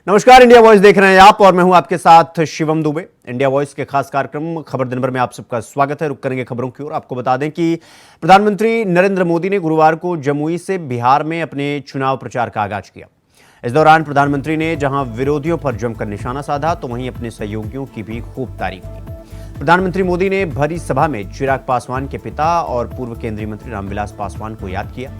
नमस्कार, India voice देख रहे हैं आप और मैं हूं आपके साथ शिवम दुबे। इंडिया वॉइस के खास कार्यक्रम खबर दिन भर में आप सबका स्वागत है। रुक करेंगे खबरों की ओर। आपको बता दें कि प्रधानमंत्री नरेंद्र मोदी ने गुरुवार को जमुई से बिहार में अपने चुनाव प्रचार का आगाज किया। इस दौरान प्रधानमंत्री ने जहां विरोधियों पर जमकर निशाना साधा तो वहीं अपने सहयोगियों की भी खूब तारीफ की। प्रधानमंत्री मोदी ने भरी सभा में चिराग पासवान के पिता और पूर्व केंद्रीय मंत्री रामविलास पासवान को याद किया।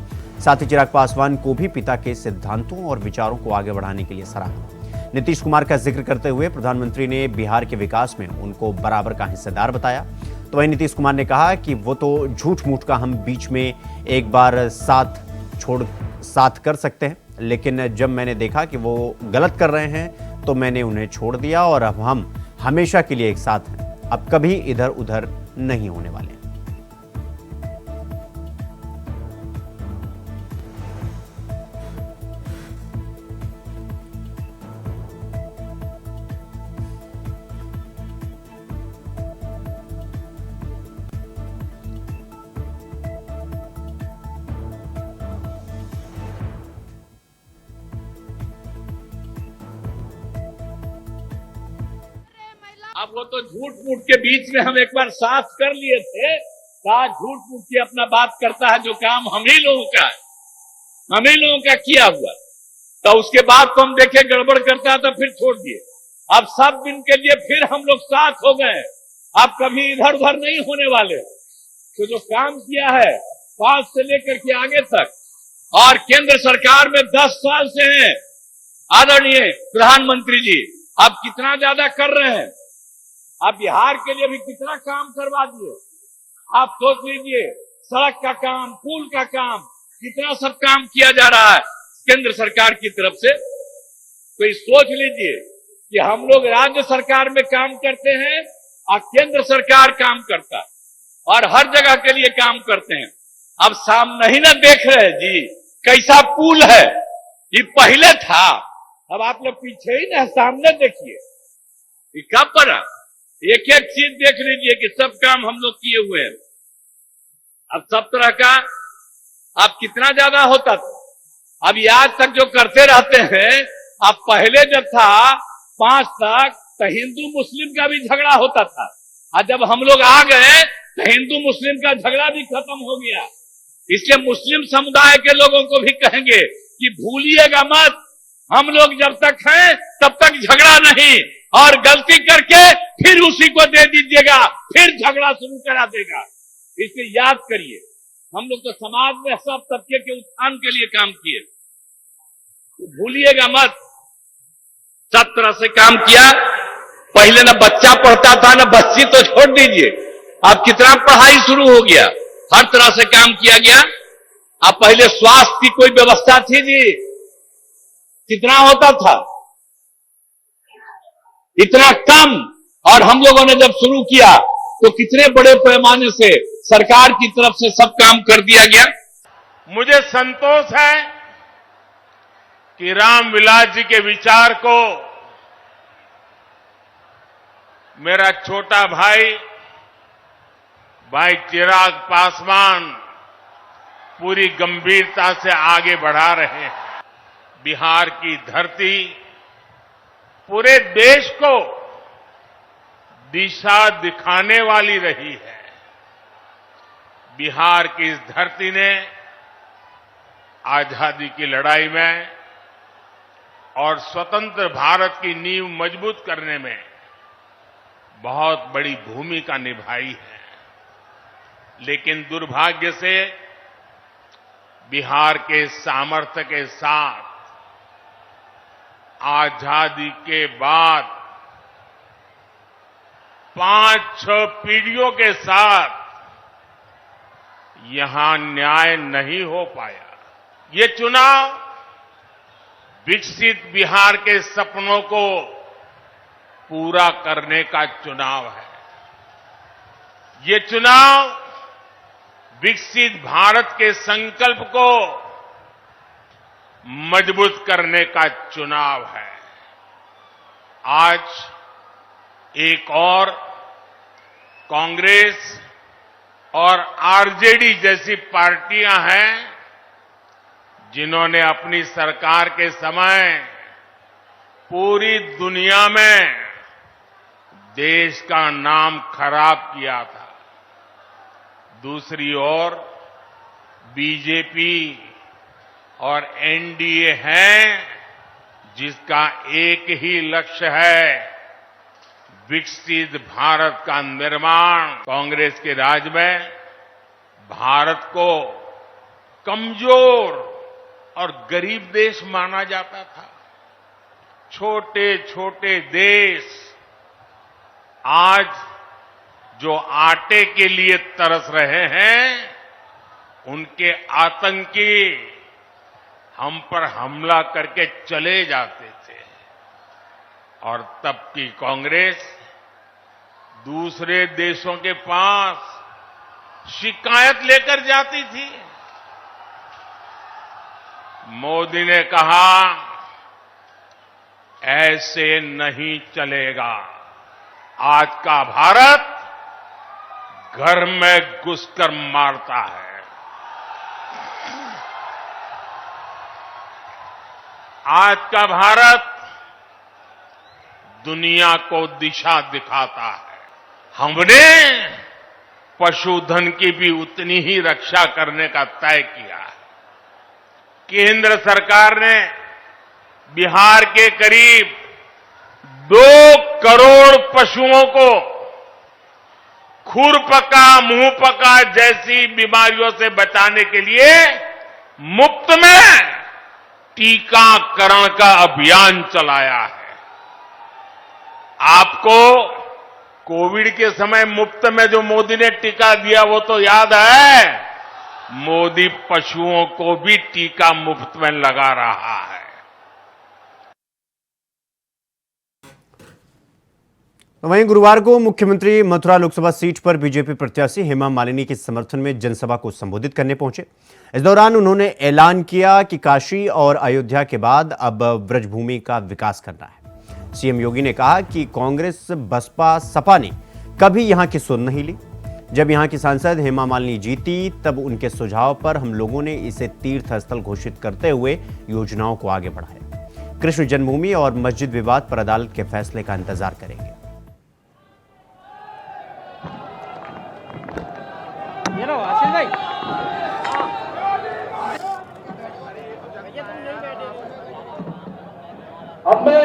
साथ ही चिराग पासवान को भी पिता के सिद्धांतों और विचारों को आगे बढ़ाने के लिए सराहा। नीतीश कुमार का जिक्र करते हुए प्रधानमंत्री ने बिहार के विकास में उनको बराबर का हिस्सेदार बताया। तो वहीं नीतीश कुमार ने कहा कि वो तो झूठ मूठ का हम बीच में एक बार साथ कर सकते हैं, लेकिन जब मैंने देखा कि वो गलत कर रहे हैं तो मैंने उन्हें छोड़ दिया और अब हम हमेशा के लिए एक साथ हैं। अब कभी इधर उधर नहीं होने वाले। अब वो तो झूठ मूठ के बीच में हम एक बार साफ कर लिए थे। कहा झूठ मूठ की अपना बात करता है, जो काम हम ही लोगों का है, हम ही लोगों का किया हुआ। तो उसके बाद तो हम देखे गड़बड़ करता है तो फिर छोड़ दिए। अब सब दिन के लिए फिर हम लोग साथ हो गए। अब कभी इधर उधर नहीं होने वाले। तो जो काम किया है 5 से लेकर के आगे तक, और केंद्र सरकार में 10 साल से हैं आदरणीय प्रधानमंत्री जी, आप कितना ज्यादा कर रहे हैं। आप बिहार के लिए भी कितना काम करवा दिए। आप सोच लीजिए, सड़क का काम, पुल का काम, कितना सब काम किया जा रहा है केंद्र सरकार की तरफ से। तो सोच लीजिए कि हम लोग राज्य सरकार में काम करते हैं और केंद्र सरकार काम करता है और हर जगह के लिए काम करते हैं। अब सामने ही ना देख रहे जी कैसा पुल है, ये पहले था, अब आप लोग पीछे ही ना, सामने देखिए ये कब बना। एक एक चीज देख लीजिए कि सब काम हम लोग किए हुए हैं। अब सब तरह का अब कितना ज्यादा होता था। अब आज तक जो करते रहते हैं, अब पहले जब था 5 तक तो हिंदू मुस्लिम का भी झगड़ा होता था, और जब हम लोग आ गए तो हिंदू मुस्लिम का झगड़ा भी खत्म हो गया। इसलिए मुस्लिम समुदाय के लोगों को भी कहेंगे कि भूलिएगा मत, हम लोग जब तक हैं तब तक झगड़ा नहीं, और गलती करके फिर उसी को दे दीजिएगा, फिर झगड़ा शुरू करा देगा। इसलिए याद करिए, हम लोग तो समाज में सब तबके के उत्थान के लिए काम किए, तो भूलिएगा मत। सब तरह से काम किया। पहले ना बच्चा पढ़ता था ना बच्ची, तो छोड़ दीजिए, अब कितना पढ़ाई शुरू हो गया, हर तरह से काम किया गया। अब पहले स्वास्थ्य की कोई व्यवस्था थी जी, कितना होता था, इतना कम। और हम लोगों ने जब शुरू किया तो कितने बड़े पैमाने से सरकार की तरफ से सब काम कर दिया गया। मुझे संतोष है कि रामविलास जी के विचार को मेरा छोटा भाई चिराग पासवान पूरी गंभीरता से आगे बढ़ा रहे हैं। बिहार की धरती पूरे देश को दिशा दिखाने वाली रही है। बिहार की इस धरती ने आजादी की लड़ाई में और स्वतंत्र भारत की नींव मजबूत करने में बहुत बड़ी भूमिका निभाई है। लेकिन दुर्भाग्य से बिहार के सामर्थ्य के साथ आजादी के बाद 5-6 पीढ़ियों के साथ यहां न्याय नहीं हो पाया। ये चुनाव विकसित बिहार के सपनों को पूरा करने का चुनाव है। ये चुनाव विकसित भारत के संकल्प को मजबूत करने का चुनाव है। आज एक और कांग्रेस और आरजेडी जैसी पार्टियां हैं जिन्होंने अपनी सरकार के समय पूरी दुनिया में देश का नाम खराब किया था। दूसरी ओर बीजेपी और एनडीए है जिसका एक ही लक्ष्य है, विकसित भारत का निर्माण। कांग्रेस के राज में भारत को कमजोर और गरीब देश माना जाता था। छोटे छोटे देश आज जो आटे के लिए तरस रहे हैं, उनके आतंकी हम पर हमला करके चले जाते थे और तब की कांग्रेस दूसरे देशों के पास शिकायत लेकर जाती थी। मोदी ने कहा, ऐसे नहीं चलेगा। आज का भारत घर में घुसकर मारता है। आज का भारत दुनिया को दिशा दिखाता है। हमने पशुधन की भी उतनी ही रक्षा करने का तय किया है। केंद्र सरकार ने बिहार के करीब 2 करोड़ पशुओं को खुरपका, मुंहपका जैसी बीमारियों से बचाने के लिए मुफ्त में टीकाकरण का अभियान चलाया है। आपको कोविड के समय मुफ्त में जो मोदी ने टीका दिया वो तो याद है। मोदी पशुओं को भी टीका मुफ्त में लगा रहा है। तो वहीं गुरुवार को मुख्यमंत्री मथुरा लोकसभा सीट पर बीजेपी प्रत्याशी हेमा मालिनी के समर्थन में जनसभा को संबोधित करने पहुंचे। इस दौरान उन्होंने ऐलान किया कि काशी और अयोध्या के बाद अब ब्रजभूमि का विकास करना है। सीएम योगी ने कहा कि कांग्रेस, बसपा, सपा ने कभी यहां की सुध नहीं ली। जब यहां की सांसद हेमा मालिनी जीती तब उनके सुझाव पर हम लोगों ने इसे तीर्थ स्थल घोषित करते हुए योजनाओं को आगे बढ़ाया। कृष्ण जन्मभूमि और मस्जिद विवाद पर अदालत के फैसले का इंतजार करेंगे। अब मैं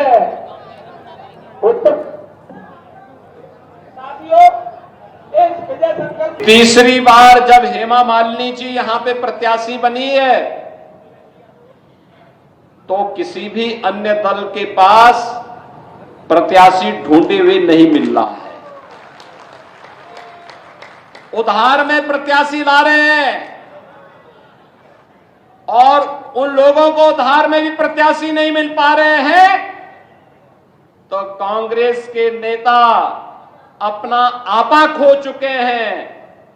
तीसरी बार जब हेमा मालिनी जी यहां पे प्रत्याशी बनी है तो किसी भी अन्य दल के पास प्रत्याशी ढूंढे हुए नहीं मिल रहा है। उधार में प्रत्याशी ला रहे हैं और उन लोगों को उधार में भी प्रत्याशी नहीं मिल पा रहे हैं तो कांग्रेस के नेता अपना आपा खो चुके हैं।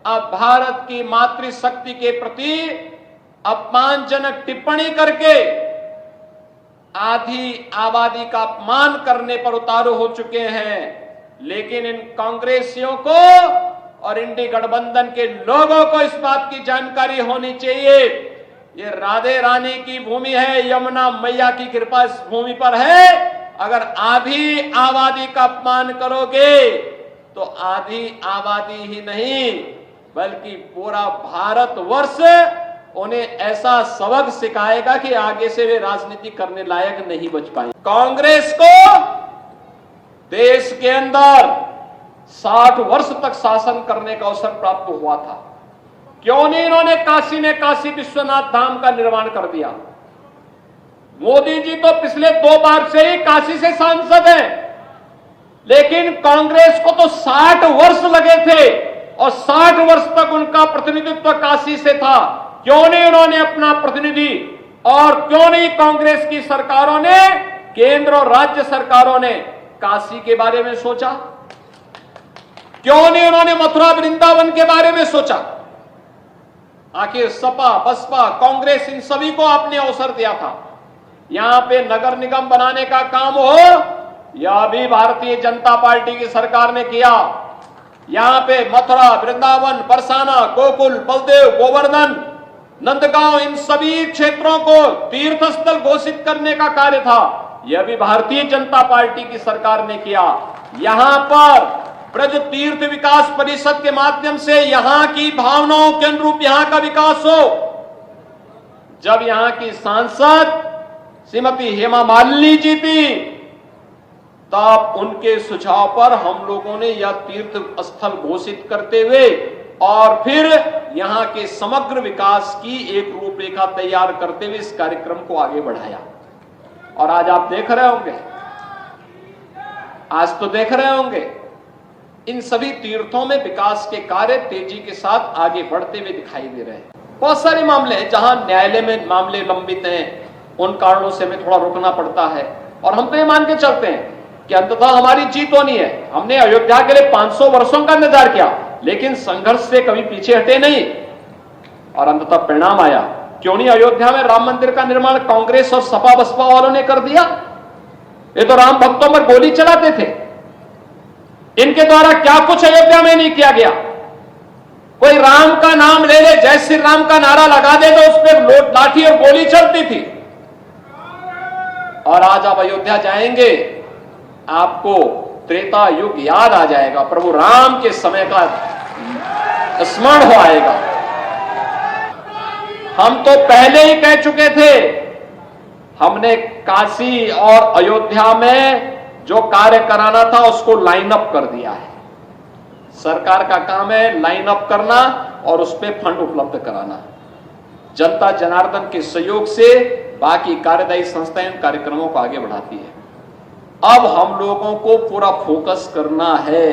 अब भारत की मातृशक्ति के प्रति अपमानजनक टिप्पणी करके आधी आबादी का अपमान करने पर उतारू हो चुके हैं। लेकिन इन कांग्रेसियों को और इंडी गठबंधन के लोगों को इस बात की जानकारी होनी चाहिए, ये राधे रानी की भूमि है, यमुना मैया की कृपा इस भूमि पर है। अगर आधी आबादी का अपमान करोगे तो आधी आबादी ही नहीं बल्कि पूरा भारतवर्ष उन्हें ऐसा सबक सिखाएगा कि आगे से वे राजनीति करने लायक नहीं बच पाए। कांग्रेस को देश के अंदर 60 वर्ष तक शासन करने का अवसर प्राप्त हुआ था। क्यों नहीं इन्होंने काशी में काशी विश्वनाथ धाम का निर्माण कर दिया? मोदी जी तो पिछले 2 बार से ही काशी से सांसद हैं, लेकिन कांग्रेस को तो 60 वर्ष लगे थे और 60 वर्ष तक उनका प्रतिनिधित्व काशी से था। क्यों नहीं उन्होंने अपना प्रतिनिधि, और क्यों नहीं कांग्रेस की सरकारों ने, केंद्र और राज्य सरकारों ने काशी के बारे में सोचा? क्यों नहीं उन्होंने मथुरा वृंदावन के बारे में सोचा? आखिर सपा, बसपा, कांग्रेस इन सभी को आपने अवसर दिया था। यहां पे नगर निगम बनाने का काम हो, यह भी भारतीय जनता पार्टी की सरकार ने किया। यहां पे मथुरा, वृंदावन, बरसाना, गोकुल, बलदेव, गोवर्धन, नंदगांव, इन सभी क्षेत्रों को तीर्थ स्थल घोषित करने का कार्य था। यह भी भारतीय जनता पार्टी की सरकार ने किया। यहां पर ब्रज तीर्थ विकास परिषद के माध्यम से यहां की भावनाओं के अनुरूप यहां का विकास हो। जब यहां की सांसद श्रीमती हेमा मालिनी जी थी, तब उनके सुझाव पर हम लोगों ने यह तीर्थ स्थल घोषित करते हुए और फिर यहां के समग्र विकास की एक रूपरेखा तैयार करते हुए इस कार्यक्रम को आगे बढ़ाया। और आज आप देख रहे होंगे, आज तो देख रहे होंगे, इन सभी तीर्थों में विकास के कार्य तेजी के साथ आगे बढ़ते हुए दिखाई दे रहे हैं। बहुत सारे मामले हैं जहां न्यायालय में मामले लंबित हैं, उन कारणों से हमें थोड़ा रुकना पड़ता है। और हम तो ये मान के चलते हैं कि अंततः हमारी जीत होनी है। हमने अयोध्या के लिए 500 वर्षों का इंतजार किया, लेकिन संघर्ष से कभी पीछे हटे नहीं और अंततः परिणाम आया। क्यों नहीं अयोध्या में राम मंदिर का निर्माण कांग्रेस और सपा बसपा वालों ने कर दिया? ये तो राम भक्तों पर गोली चलाते थे। इनके द्वारा क्या कुछ अयोध्या में नहीं किया गया? कोई राम का नाम ले ले, जय श्री राम का नारा लगा दे तो उस पर लाठी और गोली चलती थी। और आज आप अयोध्या जाएंगे, आपको त्रेता युग याद आ जाएगा, प्रभु राम के समय का स्मरण हो आएगा। हम तो पहले ही कह चुके थे, हमने काशी और अयोध्या में जो कार्य कराना था उसको लाइन अप कर दिया है। सरकार का काम है लाइन अप करना और उस पर फंड उपलब्ध कराना। जनता जनार्दन के सहयोग से बाकी कार्यदायी संस्थाएं कार्यक्रमों को आगे बढ़ाती है। अब हम लोगों को पूरा फोकस करना है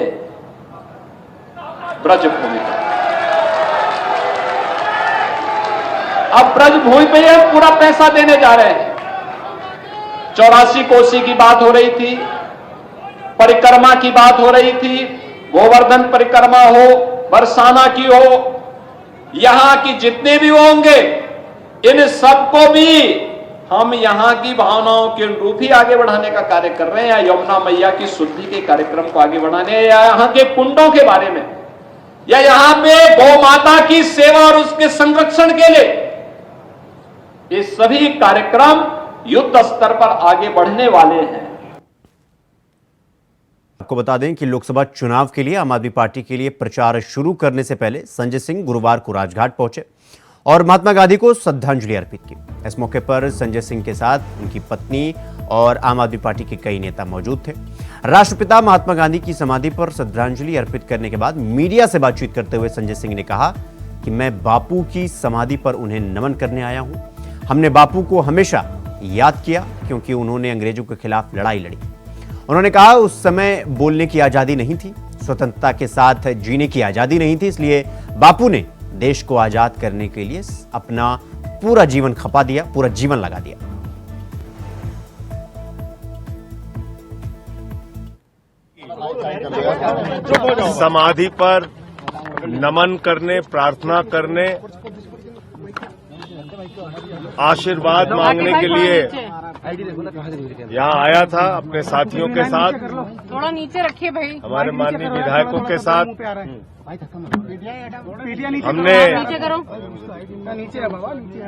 ब्रजभूमि पर। अब ब्रजभूमि पे हम पूरा पैसा देने जा रहे हैं। 84 कोसी की बात हो रही थी, परिक्रमा की बात हो रही थी, गोवर्धन परिक्रमा हो, बरसाना की हो, यहां की जितने भी होंगे, इन सबको भी हम यहां की भावनाओं के अनुरूप ही आगे बढ़ाने का कार्य कर रहे हैं। या यमुना मैया की शुद्धि के कार्यक्रम को आगे बढ़ाने, या यहां के कुंडों के बारे में, या यहां पे गौ माता की सेवा और उसके संरक्षण के लिए, ये सभी कार्यक्रम युद्ध स्तर पर आगे बढ़ने वाले हैं। आपको बता दें कि लोकसभा चुनाव के लिए आम आदमी पार्टी के लिए प्रचार शुरू करने से पहले संजय सिंह गुरुवार को राजघाट पहुंचे और महात्मा गांधी को श्रद्धांजलि अर्पित की। इस मौके पर संजय सिंह के साथ उनकी पत्नी और आम आदमी पार्टी के कई नेता मौजूद थे। राष्ट्रपिता महात्मा गांधी की समाधि पर श्रद्धांजलि अर्पित करने के बाद मीडिया से बातचीत करते हुए संजय सिंह ने कहा कि मैं बापू की समाधि पर उन्हें नमन करने आया हूं। हमने बापू को हमेशा याद किया क्योंकि उन्होंने अंग्रेजों के खिलाफ लड़ाई लड़ी। उन्होंने कहा उस समय बोलने की आजादी नहीं थी, स्वतंत्रता के साथ जीने की आजादी नहीं थी, इसलिए बापू ने देश को आजाद करने के लिए अपना पूरा जीवन खपा दिया, पूरा जीवन लगा दिया। समाधि पर नमन करने, प्रार्थना करने, आशीर्वाद मांगने के लिए यहाँ आया था अपने साथियों के साथ, थोड़ा नीचे रखिए भाई, हमारे माननीय विधायकों के साथ। हमने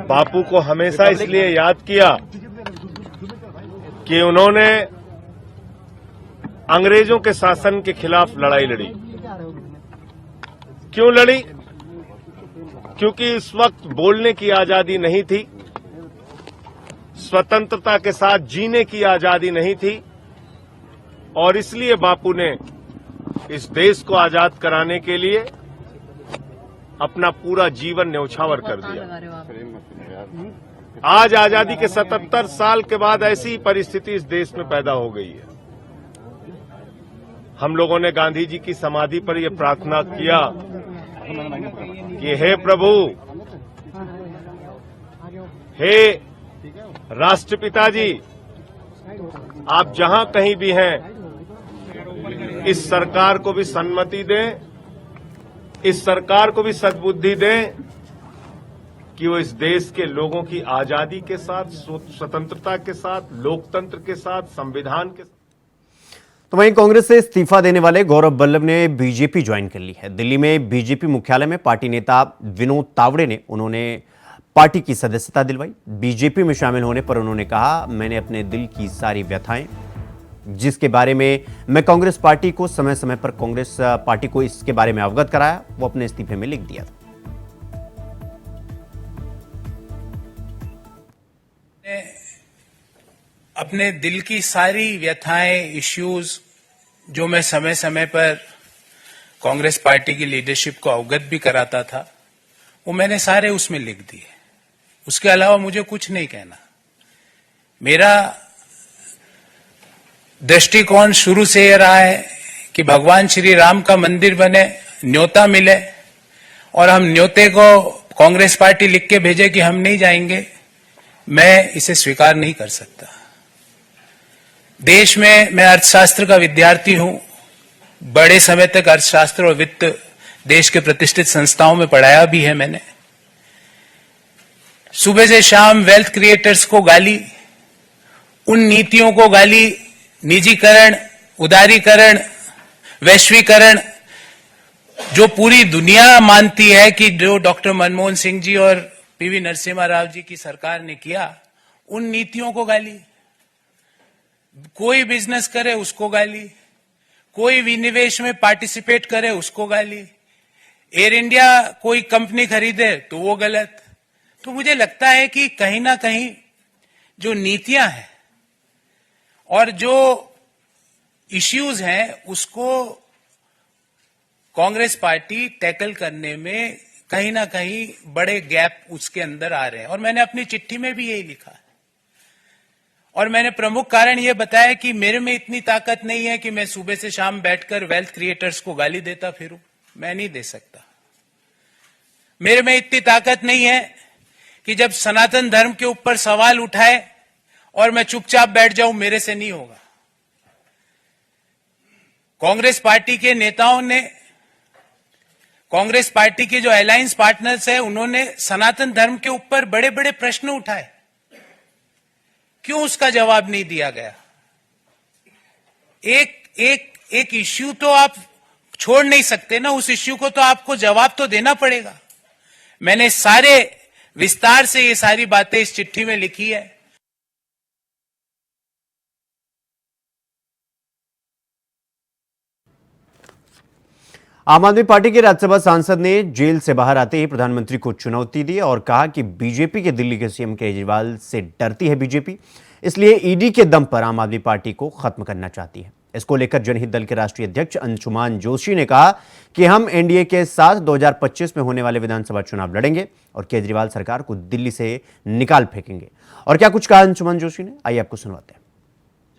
बापू को हमेशा इसलिए याद किया कि उन्होंने अंग्रेजों के शासन के खिलाफ लड़ाई लड़ी। क्यों लड़ी? क्योंकि इस वक्त बोलने की आजादी नहीं थी, स्वतंत्रता के साथ जीने की आजादी नहीं थी, और इसलिए बापू ने इस देश को आजाद कराने के लिए अपना पूरा जीवन न्यौछावर कर दिया। आज आजादी के 77 साल के बाद ऐसी ही परिस्थिति इस देश में पैदा हो गई है। हम लोगों ने गांधी जी की समाधि पर यह प्रार्थना किया कि हे प्रभु, हे राष्ट्रपिता जी, आप जहां कहीं भी हैं, इस सरकार को भी सन्मति दें, इस सरकार को भी सद्बुद्धि दें कि वो इस देश के लोगों की आजादी के साथ, स्वतंत्रता के साथ, लोकतंत्र के साथ, संविधान के साथ। तो वहीं कांग्रेस से इस्तीफा देने वाले गौरव वल्लभ ने बीजेपी ज्वाइन कर ली है। दिल्ली में बीजेपी मुख्यालय में पार्टी नेता विनोद तावड़े ने उन्होंने पार्टी की सदस्यता दिलवाई। बीजेपी में शामिल होने पर उन्होंने कहा, मैंने अपने दिल की सारी व्यथाएं जिसके बारे में मैं कांग्रेस पार्टी को समय समय पर कांग्रेस पार्टी को इसके बारे में अवगत कराया, वो अपने इस्तीफे में लिख दिया था। अपने दिल की सारी व्यथाएं, इश्यूज जो मैं समय समय पर कांग्रेस पार्टी की लीडरशिप को अवगत भी कराता था, वो मैंने सारे उसमें लिख दिए। उसके अलावा मुझे कुछ नहीं कहना। मेरा दृष्टिकोण शुरू से यह रहा है कि भगवान श्री राम का मंदिर बने, न्योता मिले और हम न्योते को कांग्रेस पार्टी लिख के भेजे कि हम नहीं जाएंगे, मैं इसे स्वीकार नहीं कर सकता। देश में मैं अर्थशास्त्र का विद्यार्थी हूं। बड़े समय तक अर्थशास्त्र और वित्त देश के प्रतिष्ठित संस्थाओं में पढ़ाया भी है मैंने। सुबह से शाम वेल्थ क्रिएटर्स को गाली, उन नीतियों को गाली, निजीकरण, उदारीकरण, वैश्वीकरण, जो पूरी दुनिया मानती है कि जो डॉक्टर मनमोहन सिंह जी और पीवी नरसिम्हा राव जी की सरकार ने किया, उन नीतियों को गाली। कोई बिजनेस करे उसको गाली, कोई विनिवेश में पार्टिसिपेट करे उसको गाली, एयर इंडिया कोई कंपनी खरीदे तो वो गलत। तो मुझे लगता है कि कहीं ना कहीं जो नीतियां हैं और जो इश्यूज हैं उसको कांग्रेस पार्टी टैकल करने में कहीं ना कहीं बड़े गैप उसके अंदर आ रहे हैं। और मैंने अपनी चिट्ठी में भी यही लिखा है। और मैंने प्रमुख कारण यह बताया कि मेरे में इतनी ताकत नहीं है कि मैं सुबह से शाम बैठकर वेल्थ क्रिएटर्स को गाली देता फिरूं। मैं नहीं दे सकता। मेरे में इतनी ताकत नहीं है कि जब सनातन धर्म के ऊपर सवाल उठाए और मैं चुपचाप बैठ जाऊं, मेरे से नहीं होगा। कांग्रेस पार्टी के नेताओं ने, कांग्रेस पार्टी के जो अलायंस पार्टनर्स हैं, उन्होंने सनातन धर्म के ऊपर बड़े बड़े प्रश्न उठाए। क्यों उसका जवाब नहीं दिया गया? एक इश्यू तो आप छोड़ नहीं सकते ना, उस इश्यू को तो आपको जवाब तो देना पड़ेगा। मैंने सारे विस्तार से ये सारी बातें इस चिट्ठी में लिखी है। आम आदमी पार्टी के राज्यसभा सांसद ने जेल से बाहर आते ही प्रधानमंत्री को चुनौती दी और कहा कि बीजेपी के दिल्ली के सीएम केजरीवाल से डरती है बीजेपी, इसलिए ईडी के दम पर आम आदमी पार्टी को खत्म करना चाहती है। इसको लेकर जनहित दल के राष्ट्रीय अध्यक्ष अंशुमान जोशी ने कहा कि हम एनडीए के साथ 2025 में होने वाले विधानसभा चुनाव लड़ेंगे और केजरीवाल सरकार को दिल्ली से निकाल फेंकेंगे। और क्या कुछ कहा अंशुमान जोशी ने, आइए आपको सुनवाते हैं।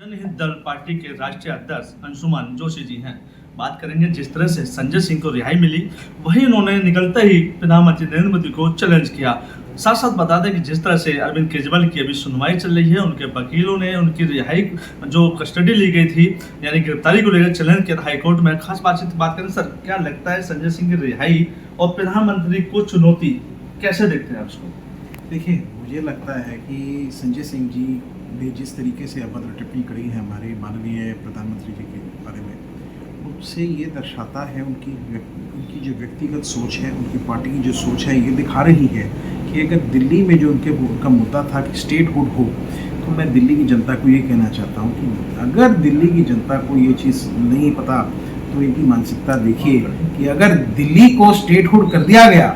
जनहित दल पार्टी के राष्ट्रीय अध्यक्ष अंशुमान जोशी जी हैं। बात करेंगे जिस तरह से संजय सिंह को रिहाई मिली, वही उन्होंने निकलते ही प्रधानमंत्री नरेंद्र मोदी को चैलेंज किया। साथ साथ बता दें कि जिस तरह से अरविंद केजरीवाल की अभी सुनवाई चल रही है, उनके वकीलों ने उनकी रिहाई जो कस्टडी ली गई थी यानी गिरफ्तारी को लेकर चैलेंज किया हाईकोर्ट में। खास बात करें सर, क्या लगता है संजय सिंह की रिहाई और प्रधानमंत्री को चुनौती कैसे देखते हैं आप उसको? देखिए, मुझे लगता है कि संजय सिंह जी ने जिस तरीके से अभद्र टिप्पणी करी है हमारे माननीय प्रधानमंत्री जी के बारे में, उससे ये दर्शाता है उनकी जो व्यक्तिगत सोच है, उनकी पार्टी की जो सोच है, ये दिखा रही है कि अगर दिल्ली में जो उनका मुद्दा था कि स्टेटहुड हो, तो मैं दिल्ली की जनता को ये कहना चाहता हूँ कि अगर दिल्ली की जनता को ये चीज़ नहीं पता तो इनकी मानसिकता देखिए कि अगर दिल्ली को स्टेटहुड कर दिया गया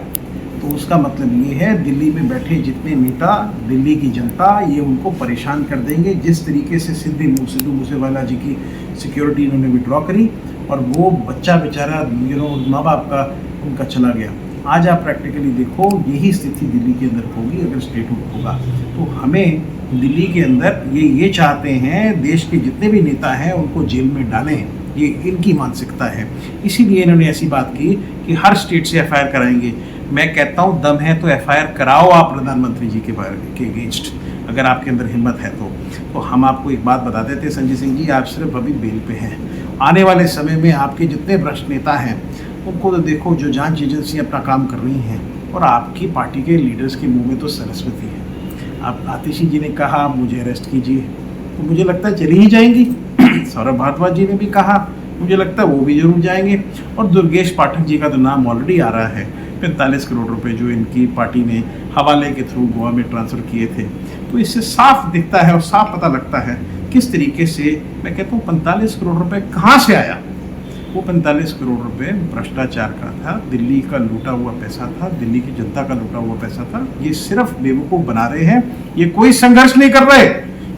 तो उसका मतलब ये है दिल्ली में बैठे जितने नेता, दिल्ली की जनता, ये उनको परेशान कर देंगे। जिस तरीके से सिद्धू मूसेवाला जी की सिक्योरिटी इन्होंने विड्रॉ करी और वो बच्चा बेचारा माँ बाप का उनका चला गया। आज आप प्रैक्टिकली देखो, यही स्थिति दिल्ली के अंदर होगी अगर स्टेटहुड होगा। तो हमें दिल्ली के अंदर ये चाहते हैं देश के जितने भी नेता हैं उनको जेल में डालें, ये इनकी मानसिकता है। इसीलिए इन्होंने ऐसी बात की कि हर स्टेट से एफआईआर कराएंगे। मैं कहता हूँ दम है तो एफआईआर कराओ आप प्रधानमंत्री जी के अगेंस्ट, अगर आपके अंदर हिम्मत है तो हम आपको एक बात बता देते हैं संजय सिंह जी, आप सिर्फ अभी बेल पे हैं। आने वाले समय में आपके जितने भ्रष्ट नेता हैं उनको तो देखो, जो जांच एजेंसी अपना काम कर रही हैं, और आपकी पार्टी के लीडर्स के मुंह में तो सरस्वती है। आप आतिशी जी ने कहा मुझे अरेस्ट कीजिए, तो मुझे लगता है चली ही जाएंगी। सौरभ भारद्वाज जी ने भी कहा, मुझे लगता है वो भी जरूर जाएंगे। और दुर्गेश पाठक जी का तो नाम ऑलरेडी आ रहा है 45 करोड़ रुपए जो इनकी पार्टी ने हवाले के थ्रू गोवा में ट्रांसफ़र किए थे। तो इससे साफ दिखता है और साफ पता लगता है किस तरीके से, मैं कहता हूँ 45 करोड़ रुपए कहाँ से आया। वो 45 करोड़ रुपए भ्रष्टाचार का था, दिल्ली का लूटा हुआ पैसा था, दिल्ली की जनता का लूटा हुआ पैसा था। ये सिर्फ बेवकूफ़ बना रहे हैं, ये कोई संघर्ष नहीं कर रहे,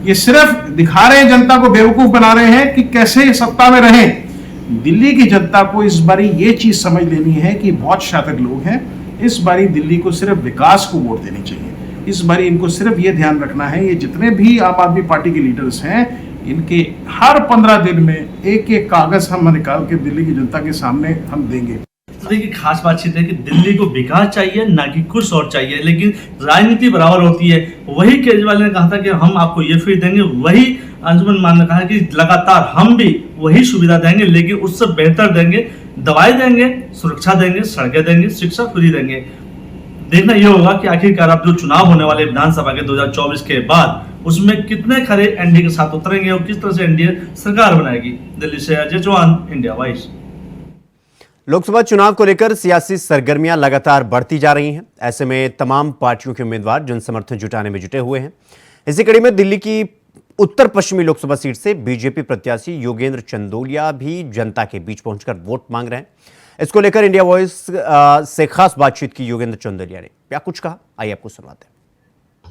ये सिर्फ दिखा रहे हैं जनता को, बेवकूफ़ बना रहे हैं कि कैसे सत्ता में रहें। दिल्ली की जनता को इस बारी ये चीज़ समझ लेनी है कि बहुत शातिर लोग हैं, इस बारी दिल्ली को सिर्फ विकास को वोट देनी चाहिए। इस बारी इनको सिर्फ ये ध्यान रखना है, ये जितने भी आम आदमी पार्टी के लीडर्स हैं, इनके हर 15 दिन में एक एक कागज हम निकाल के दिल्ली की जनता के सामने हम देंगे। तो देखिए खास बातचीत है कि दिल्ली को विकास चाहिए ना कि कुछ और चाहिए, लेकिन राजनीति बराबर होती है। वही केजरीवाल ने कहा था कि हम आपको ये फ्री देंगे, वही अंजुमन मान ने कहा कि लगातार हम भी वही सुविधा देंगे, लेकिन उससे बेहतर देंगे, दवाई देंगे, सुरक्षा देंगे, सड़कें देंगे, शिक्षा फ्री देंगे। देखना यह होगा कि आखिरकार अब जो चुनाव होने वाले विधानसभा के 2024 के बाद उसमें कितने खरे एनडीए के साथ उतरेंगे और किस तरह से एनडीए सरकार बनाएगी। दिल्ली से अजय चौहान, इंडिया वॉइस। लोकसभा चुनाव को लेकर सियासी सरगर्मियां लगातार बढ़ती जा रही हैं। ऐसे में तमाम पार्टियों के उम्मीदवार जनसमर्थन जुटाने में जुटे हुए हैं। इसी कड़ी में दिल्ली की उत्तर पश्चिमी लोकसभा सीट से बीजेपी प्रत्याशी योगेंद्र चंदोलिया भी जनता के बीच पहुंचकर वोट मांग रहे हैं। इसको लेकर इंडिया वॉइस से खास बातचीत की योगेंद्र चंदोलिया ने क्या कुछ कहा, आइए आपको सुनाते हैं।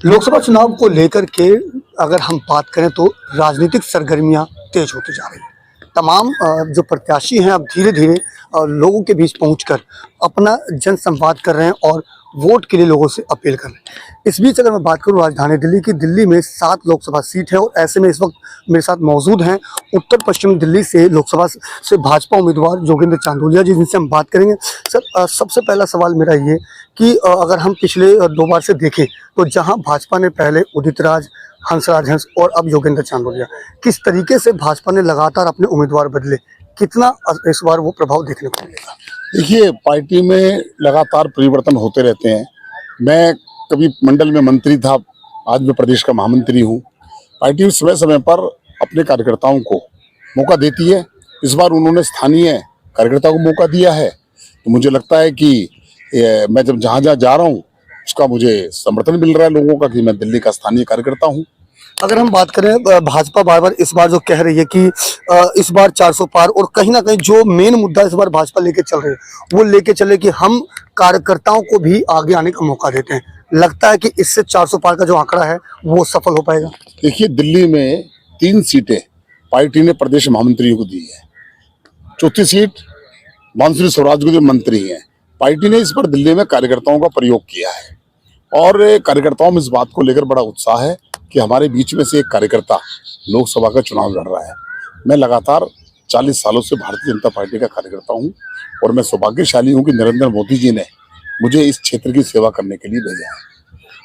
लोकसभा चुनाव को लेकर के अगर हम बात करें तो राजनीतिक सरगर्मियां तेज होती जा रही हैं। तमाम जो प्रत्याशी हैं अब धीरे धीरे लोगों के बीच पहुंचकर अपना जनसंवाद कर रहे हैं और वोट के लिए लोगों से अपील कर रहे हैं। इस बीच अगर मैं बात करूं राजधानी दिल्ली की, दिल्ली में 7 लोकसभा सीट है और ऐसे में इस वक्त मेरे साथ मौजूद हैं उत्तर पश्चिम दिल्ली से लोकसभा से भाजपा उम्मीदवार योगेंद्र चंदोलिया जी, जिनसे हम बात करेंगे। सर, सबसे पहला सवाल मेरा ये कि अगर हम पिछले 2 बार से देखें तो जहाँ भाजपा ने पहले उदित राज, हंसराज हंस और अब योगेंद्र चंदोलिया, किस तरीके से भाजपा ने लगातार अपने उम्मीदवार बदले, कितना इस बार वो प्रभाव देखने को मिलेगा? देखिए, पार्टी में लगातार परिवर्तन होते रहते हैं। मैं कभी मंडल में मंत्री था, आज मैं प्रदेश का महामंत्री हूँ। पार्टी समय समय पर अपने कार्यकर्ताओं को मौका देती है। इस बार उन्होंने स्थानीय कार्यकर्ताओं को मौका दिया है, तो मुझे लगता है कि मैं जब जहाँ जहाँ जा रहा हूँ उसका मुझे समर्थन मिल रहा है लोगों का कि मैं दिल्ली का स्थानीय कार्यकर्ता हूँ। अगर हम बात करें, भाजपा बार बार इस बार जो कह रही है कि इस बार 400 पार, और कहीं ना कहीं जो मेन मुद्दा इस बार भाजपा लेके चल रही है वो लेके चले कि हम कार्यकर्ताओं को भी आगे आने का मौका देते हैं। लगता है कि इससे 400 पार का जो आंकड़ा है वो सफल हो पाएगा? देखिए, दिल्ली में 3 सीटें पार्टी ने प्रदेश महामंत्रियों को दी है, 4थी सीट बांसुरी स्वराज को जो मंत्री हैं। पार्टी ने इस पर दिल्ली में कार्यकर्ताओं का प्रयोग किया है और कार्यकर्ताओं में इस बात को लेकर बड़ा उत्साह है कि हमारे बीच में से एक कार्यकर्ता लोकसभा का चुनाव लड़ रहा है। मैं लगातार 40 सालों से भारतीय जनता पार्टी का कार्यकर्ता हूं और मैं सौभाग्यशाली हूं कि नरेंद्र मोदी जी ने मुझे इस क्षेत्र की सेवा करने के लिए भेजा है।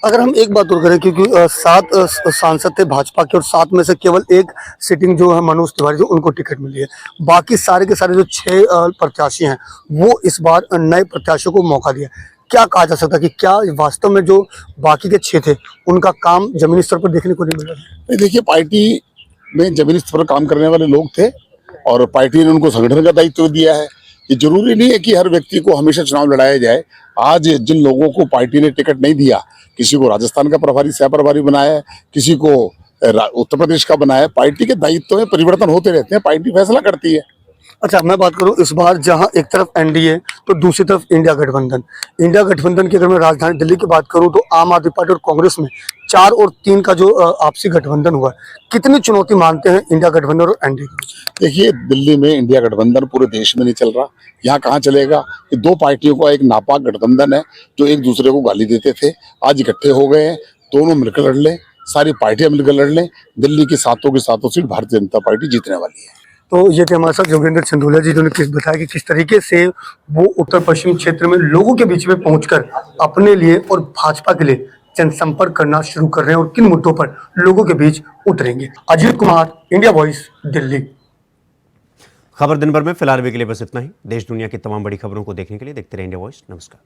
अगर हम एक बात और करें, क्योंकि 7 सांसद थे भाजपा के और 7 में से केवल एक सिटिंग जो है मनोज तिवारी, जो उनको टिकट मिली है, बाकी सारे के सारे जो 6 प्रत्याशी हैं वो इस बार नए प्रत्याशियों को मौका दिया। क्या कहा जा सकता है कि क्या वास्तव में जो बाकी के 6 थे उनका काम जमीनी स्तर पर देखने को नहीं मिला? देखिए, पार्टी में जमीनी स्तर पर काम करने वाले लोग थे और पार्टी ने उनको संगठन का दायित्व दिया है। ये जरूरी नहीं है कि हर व्यक्ति को हमेशा चुनाव लड़ाया जाए। आज जिन लोगों को पार्टी ने टिकट नहीं दिया, किसी को राजस्थान का प्रभारी सह प्रभारी बनाया है, किसी को उत्तर प्रदेश का बनाया है। पार्टी के दायित्व में परिवर्तन होते रहते हैं, पार्टी फैसला करती है। अच्छा, मैं बात करूं इस बार जहां एक तरफ एनडीए तो दूसरी तरफ इंडिया गठबंधन। इंडिया गठबंधन की अगर मैं राजधानी दिल्ली की बात करूं तो आम आदमी पार्टी और कांग्रेस में 4 और 3 का जो आपसी गठबंधन हुआ है, कितनी चुनौती मानते हैं इंडिया गठबंधन और एनडीए? देखिए, दिल्ली में इंडिया गठबंधन पूरे देश में नहीं चल रहा, यहाँ कहाँ चलेगा? ये 2 पार्टियों का एक नापाक गठबंधन है जो एक दूसरे को गाली देते थे, आज इकट्ठे हो गए हैं। दोनों मिलकर लड़ लें, सारी पार्टियां मिलकर लड़ लें, दिल्ली की 7 की 7 सीट भारतीय जनता पार्टी जीतने वाली है। तो ये थे हमारे साथ योगेंद्र चंदोलिया जी, जिन्होंने बताया कि किस तरीके से वो उत्तर पश्चिम क्षेत्र में लोगों के बीच में पहुंचकर अपने लिए और भाजपा के लिए जनसंपर्क करना शुरू कर रहे हैं और किन मुद्दों पर लोगों के बीच उतरेंगे। Ajit Kumar, India voice, Delhi. खबर दिन भर में फिलहाल के लिए बस इतना ही। देश दुनिया की तमाम बड़ी खबरों को देखने के लिए देखते रहिए इंडिया वॉइस। नमस्कार।